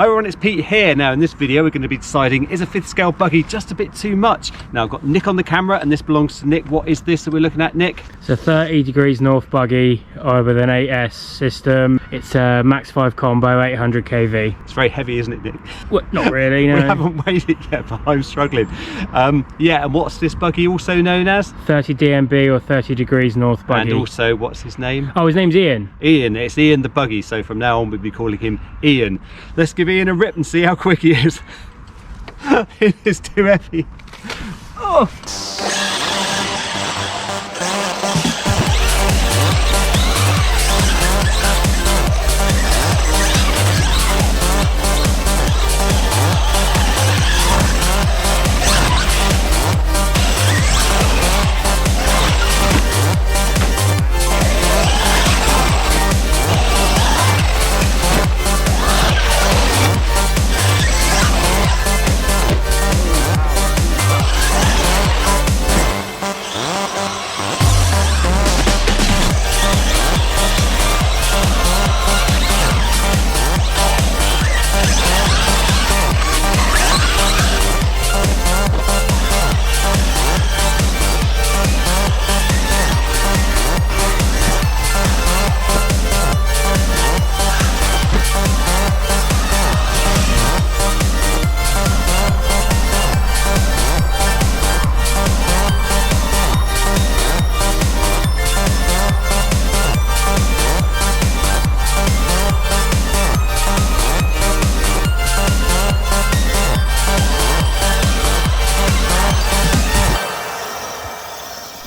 Hi everyone, it's Pete here. Now in this video we're going to be deciding, is a 5th scale buggy just a bit too much? Now I've got Nick on the camera and this belongs to Nick. What is this that we're looking at, Nick? It's a 30 degrees north buggy with an 8S system. It's a max 5 combo, 800 kV. It's very heavy, isn't it, Nick? Well, not really, no. We haven't weighed it yet, but I'm struggling. Yeah, and what's this buggy also known as? 30 DMB or 30 degrees north buggy. And also, what's his name? Oh, his name's Ian. Ian, it's Ian the buggy, so from now on we'll be calling him Ian. Let's give Ian a rip and see how quick he is. It is too heavy. Oh.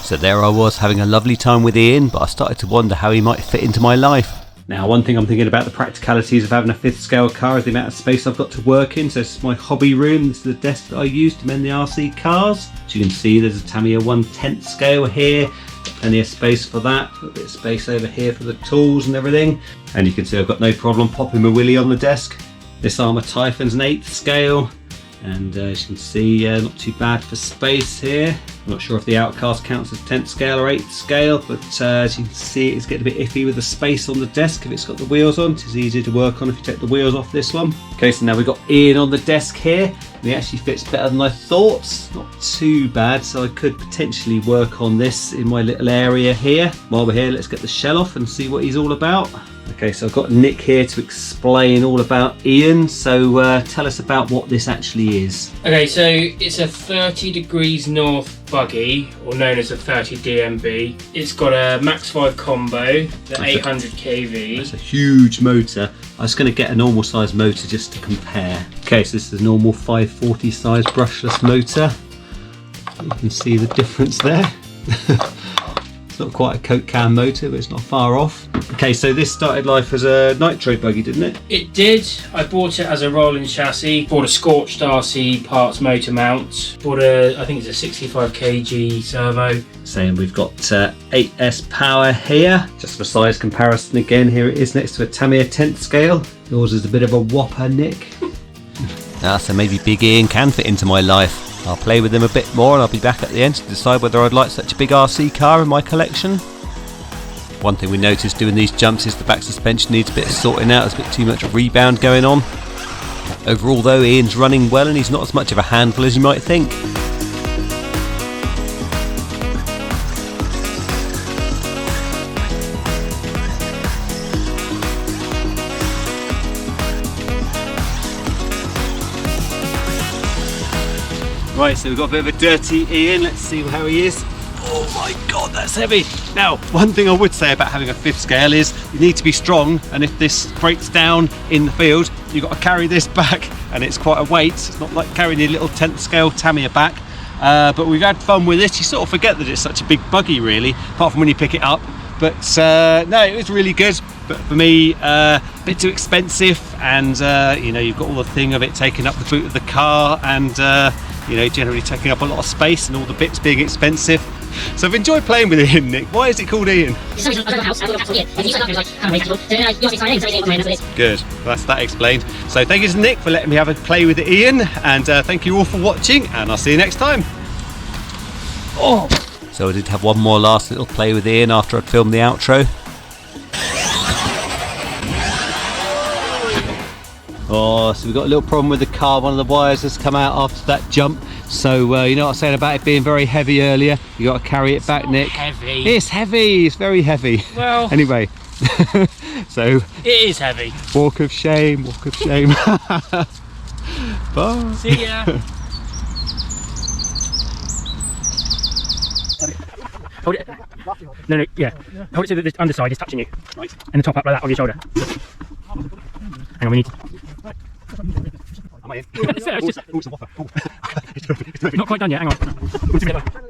So there I was having a lovely time with Ian, but I started to wonder how he might fit into my life. Now one thing I'm thinking about the practicalities of having a 5th scale car is the amount of space I've got to work in. So this is my hobby room, this is the desk that I use to mend the RC cars. As you can see, there's a Tamiya 1/10 scale here, got plenty of space for that, a bit of space over here for the tools and everything. And you can see I've got no problem popping my willy on the desk. This Armour Typhon's an 8th scale. And as you can see, not too bad for space here. I'm not sure if the Outcast counts as 10th scale or 8th scale, but as you can see, it's getting a bit iffy with the space on the desk if it's got the wheels on. It's easy to work on if you take the wheels off this one. Okay, so now we've got Ian on the desk here. He actually fits better than I thought. Not too bad, so I could potentially work on this in my little area here. While we're here, let's get the shell off and see what he's all about. Okay, so I've got Nick here to explain all about Ian, so tell us about what this actually is. Okay, so it's a 30 degrees north buggy, or known as a 30 DMB. It's got a max 5 combo, the 800 kV. That's a huge motor. I was going to get a normal size motor just to compare. Okay, so this is a normal 540 size brushless motor. You can see the difference there. It's not quite a Coke can motor, but it's not far off. Okay, so this started life as a nitro buggy, didn't it? It did. I bought it as a rolling chassis. Bought a scorched RC parts motor mount. Bought a, I think it's a 65 kg servo. Saying we've got 8S power here. Just for size comparison again, here it is next to a Tamiya 10th scale. Yours is a bit of a whopper, Nick. So maybe Big Ian can fit into my life. I'll play with him a bit more and I'll be back at the end to decide whether I'd like such a big RC car in my collection. One thing we noticed doing these jumps is the back suspension needs a bit of sorting out. There's a bit too much rebound going on. Overall though, Ian's running well and he's not as much of a handful as you might think. Right, so we've got a bit of a dirty Ian. Let's see how he is. Oh my god, that's heavy. Now, one thing I would say about having a 5th scale is you need to be strong, and if this breaks down in the field, you've got to carry this back, and it's quite a weight. It's not like carrying your little 10th scale Tamiya back. But we've had fun with it. You sort of forget that it's such a big buggy, really, apart from when you pick it up. But no, it was really good. But for me, a bit too expensive, and you know, you've got all the thing of it taking up the boot of the car, and you know, generally taking up a lot of space and all the bits being expensive. So I've enjoyed playing with Ian, Nick. Why is it called Ian? Good, that's that explained. So thank you to Nick for letting me have a play with Ian, and thank you all for watching, and I'll see you next time. Oh! So I did have one more last little play with Ian after I'd filmed the outro. Oh, so we've got a little problem with the car. One of the wires has come out after that jump. So you know what I was saying about it being very heavy earlier? You got to carry it back, Nick. Heavy. It's heavy. It's very heavy. Well. Anyway, so. It is heavy. Walk of shame. Walk of shame. Bye. See ya. Hold it. No, yeah. Hold it so that the underside is touching you. Right. And the top up like that on your shoulder. Hang on, we need to... Am I in? It's just... Oh, it's a whopper. Oh. Not quite done yet, hang on.